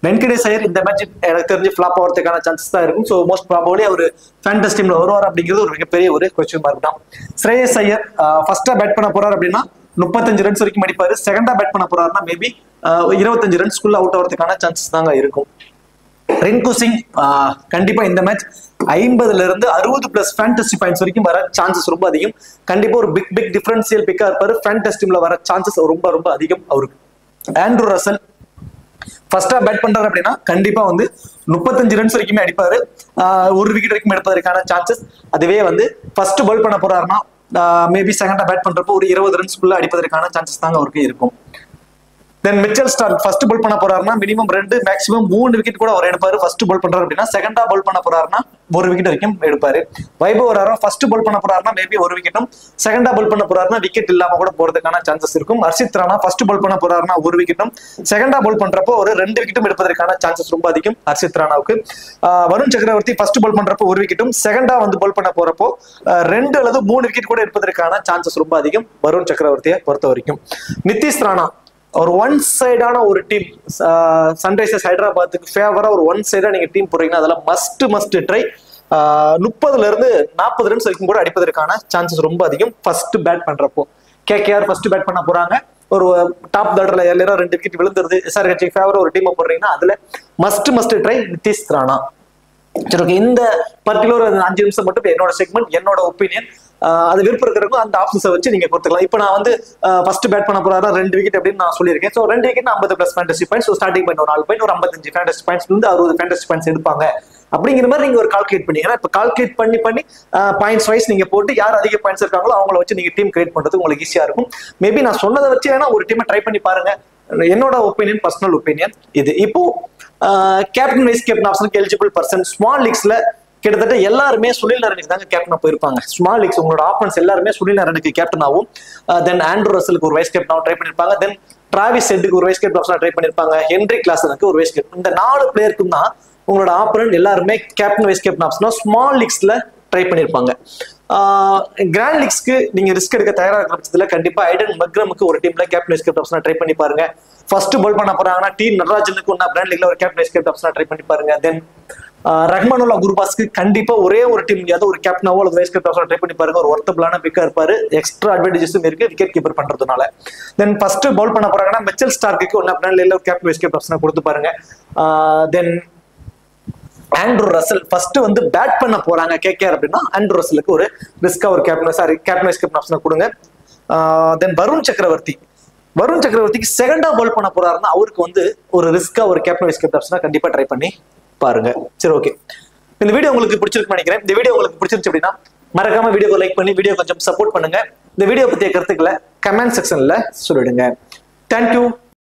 வெங்கடேஷ் ஐயர் இந்த மேட்ச் எனக்கு தெரிஞ்சு ஃபிளாப் ஆகிறதுக்கான சான்சஸ் தான் இருக்கும். ஸோ மோஸ்ட் ப்ராபபிலி அவர் ஃபேண்டசி டீம்ல வருவார் அப்படிங்கிறது ஒரு மிகப்பெரிய ஒரு கொஸ்டின் மார்க் தான். ஸ்ரேயஸ் ஐயர் ஃபர்ஸ்டா பேட் பண்ண போறாரு அப்படின்னா 35 ரன்ஸ் வரைக்கும் அடிப்பாரு. செகண்டா பேட் பண்ண போறாருன்னா மேபி 25 ரன்ஸ்குள்ள அவுட் ஆகிறதுக்கான சான்சஸ் தாங்க இருக்கும். ரிங்கு சிங் கண்டிப்பா இந்த மேட்ச் 50ல இருந்து 60+ ஃபேண்டசி பாயிண்ட்ஸ் வரைக்கும் வர சான்சஸ் ரொம்ப அதிகம். கண்டிப்பா ஒரு பிக் டிஃபரன்சியல் பிக்கா இருப்பாரு. ஃபேண்டசி டீம்ல வர சான்சஸ் ரொம்ப அதிகம் அவருக்கு. ஆண்ட்ரூ ரசல் ஃபர்ஸ்டா பேட் பண்றாரு அப்படின்னா கண்டிப்பா வந்து 35 ரன்ஸ் வரைக்குமே அடிப்பாரு. 1 விக்கெட் வரைக்கும் எடுப்பதற்கான சான்சஸ். அதுவே வந்து ஃபர்ஸ்ட் பவுல் பண்ண போறாருன்னா மேபி செகண்டா பேட் பண்றப்போ ஒரு 20 ரன்ஸ்குள்ள அடிப்பதற்கான சான்சஸ் தாங்க அவருக்கு இருக்கும். தென் மிச்சல் ஸ்டார்க் ஃபர்ஸ்ட் பவுல் பண்ண போறாருன்னா மினிமம் 2 மேக்ஸிமம் 3 விக்கெட் கூட அவர் எடுப்பாரு. ஃபர்ஸ்ட் பவுல் பண்றாரு அப்படின்னா செகண்டா பவுல் பண்ண போறாருன்னா 1 விக்கெட் வரைக்கும் எடுப்பாரு. வைபவ் ராரா ஃபர்ஸ்ட் பவுல் பண்ண போறாருன்னா மேபி 1 விக்கெட்டும், செகண்டா பவுல் பண்ண போறாருன்னா விக்கெட் இல்லாம கூட போறதுக்கான சான்சஸ் இருக்கும். ஹர்ஷித் ராணா ஃபர்ஸ்ட் பவுல் பண்ண போறாருன்னா 1 விக்கெட்டும், செகண்டா பவுல் பண்றப்போ ஒரு 2 விக்கெட்டும் எடுப்பதற்கான சான்சஸ் ரொம்ப அதிகம் ஹர்ஷித் ராணாவுக்கு. வருண் சக்கரவர்த்தி ஃபர்ஸ்ட் பவுல் பண்றப்போ 1 விக்கெட்டும், செகண்டா வந்து பவுல் பண்ண போறப்போ 2 அல்லது 3 விக்கெட் கூட எடுப்பதற்கான சான்சஸ் ரொம்ப அதிகம் வருண் சக்கரவர்த்தியை பொறுத்த வரைக்கும். நிதிஷ் ராணா ஒரு ஒன் சைடான ஒரு டீம், சன்ரைசர்ஸ் ஹைதராபாத்துக்கு ஃபேவரா ஒரு ஒன் சைடா நீங்க டீம் போடுறீங்கன்னா அதெல்லாம் மஸ்ட் ட்ரை. 30ல இருந்து 40 ரன்ஸ் வரைக்கும் கூட அடிப்பதற்கான சான்சஸ் ரொம்ப அதிகம் ஃபர்ஸ்ட் பேட் பண்றப்போ. கேகேஆர் ஃபர்ஸ்ட் பேட் பண்ண போறாங்க, ஒரு டாப் ஆர்டர்ல ஏர்லியரா 2 விக்கெட் விழுந்துருது. எஸ்ஆர்ஹெச் ஃபேவரா ஒரு டீம் போடுறீங்கன்னா அதுல மஸ்ட் ட்ரை நிதிஷ் ராணா. சரி, ஓகே. இந்த பர்டிகுலர் 5 நிமிஷம் மட்டும் என்னோட செக்மெண்ட், என்னோட ஒப்பீனியன். அது விருப்பம் இருக்கிறவங்க அந்த ஆப்ஷன்ஸை வச்சு நீங்க கொடுத்துக்கலாம். இப்போ நான் வந்து ஃபர்ஸ்ட் பேட் பண்ண போறாரு 2 விக்கெட் அப்படின்னு நான் சொல்லியிருக்கேன். So 2 wicket 50+ fantasy points, starting point ஒரு 4 பாயிண்ட், ஒரு 55 ஃபேண்டசி பாயிண்ட்ஸ் இருந்து 60 ஃபேண்டசி பாயிண்ட்ஸ் எடுப்பாங்க அப்படிங்கிற மாதிரி நீங்க ஒரு கால்குலேட் பண்ணி, ஏன்னா இப்போ கால்குலேட் பண்ணி பாயிண்ட்ஸ் வைஸ் நீங்க போட்டு யார் அதிக பாயிண்ட்ஸ் இருக்காங்களோ அவங்கள வச்சு நீங்க டீம் கிரியேட் பண்றது உங்களுக்கு ஈஸியா இருக்கும். மேபி நான் சொன்னதை வச்சு வேணா ஒரு டீமை ட்ரை பண்ணி பாருங்க. என்னோட ஒப்பீனியன், பர்சனல் ஒப்பீனியன் இது. இப்போ கேப்டன் வைஸ் கேப்டன் ஆப்ஷனுக்கு எலிஜிபிள் பர்சன் ஸ்மால் லீக்ஸ்ல கிட்டத்தட்ட எல்லாருமே சுனில் நரனுக்கு தாங்க கேப்டனா போயிருப்பாங்க. ஸ்மால் லீக்ஸ் உங்களோட ஆப்பன்ஸ் எல்லாருமே சுனில் நரனுக்கு கேப்டன் ஆகும். தென் ஆண்ட்ரூ ரசலுக்கு ஒரு வைஸ் கேப்டனாவும் ட்ரை பண்ணிருப்பாங்க. தென் டிராவிஸ் ஹெட்டுக்கு ஒரு வைஸ் கேப்டன் ஆப்ஷனா ட்ரை பண்ணிருப்பாங்க. ஹென்ரி கிளாசனுக்கு ஒரு வைஸ் கேப்டன். இந்த 4 பிளேயருக்கும் தான் உங்களோட ஆப்பனன்ட் எல்லாருமே கேப்டன் வைஸ் கேப்டன் ஆப்ஷனா ஸ்மால் லீக்ஸ்ல ட்ரை பண்ணிருப்பாங்க. கிராண்ட் லீக்ஸ்க்கு நீங்க ரிஸ்க் எடுக்க தயாரா இருக்கிற பட்சத்துல கண்டிப்பா ஐடன் மெக்ரமுக்கு ஒரு டீம்ல கேப்டன் வைஸ் கேப்டன் ஆப்ஷனா ட்ரை பண்ணி பாருங்க. ஃபர்ஸ்ட் பவுல் பண்ண போறாங்கன்னா நடராஜனுக்கு ஒன்னா கிராண்ட் லீக்ல ஒரு கேப்டன் வைஸ் கேப்டன் ஆப்ஷனா ட்ரை பண்ணி பாருங்க. தென் ரஹ்மானுல்லா குர்பாஸ்க்கு கண்டிப்பா ஒரே ஒரு டீம் ஒரு கேப்டனாவோ அல்லது வைஸ் கேப்டன் ட்ரை பண்ணி பாருங்க. ஒரு ஒர்த்தபிளான பிக்கா இருப்பாரு, எக்ஸ்ட்ரா அட்வான்டேஜஸும் இருக்கு விக்கெட் கீப்பர் பண்றதுனால. தென் ஃபர்ஸ்ட் பவுல் பண்ண போறாங்கன்னா மிச்சல் ஸ்டார்க்கு ஒன்னா கிராண்ட் ஒரு கேப்டன் வைஸ் கேப்டன் ஆப்ஷனா கொடுத்து பாருங்க. தென் ஆண்ட்ரூ ரசல் ஃபர்ஸ்ட் வந்து பேட் பண்ண போறாங்க கேகேஆர் அப்படின்னா ஆண்ட்ரூ ரசலுக்கு ஒரு ரிஸ்கா ஒரு கேப்டன் வைஸ் கேப்டன் ஆப்ஷனை கொடுங்க. தென் வருண் சக்கரவர்த்திக்கு செகண்டா பவுல் பண்ண போறாருன்னா அவருக்கு வந்து ஒரு ரிஸ்கா ஒரு கேப்டன் வைஸ் கேப்டன் ஆப்ஷனா கண்டிப்பா ட்ரை பண்ணி பாருங்க. சரி, ஓகே. இந்த வீடியோ உங்களுக்கு பிடிச்சிருக்கு நினைக்கிறேன். இந்த வீடியோ உங்களுக்கு பிடிச்சிருச்சு அப்படின்னா மறக்காம வீடியோக்கு லைக் பண்ணி வீடியோ கொஞ்சம் சப்போர்ட் பண்ணுங்க. இந்த வீடியோ பத்திய கருத்துக்களை கமெண்ட் செக்ஷன்ல சொல்லிடுங்க. தேங்க்யூ.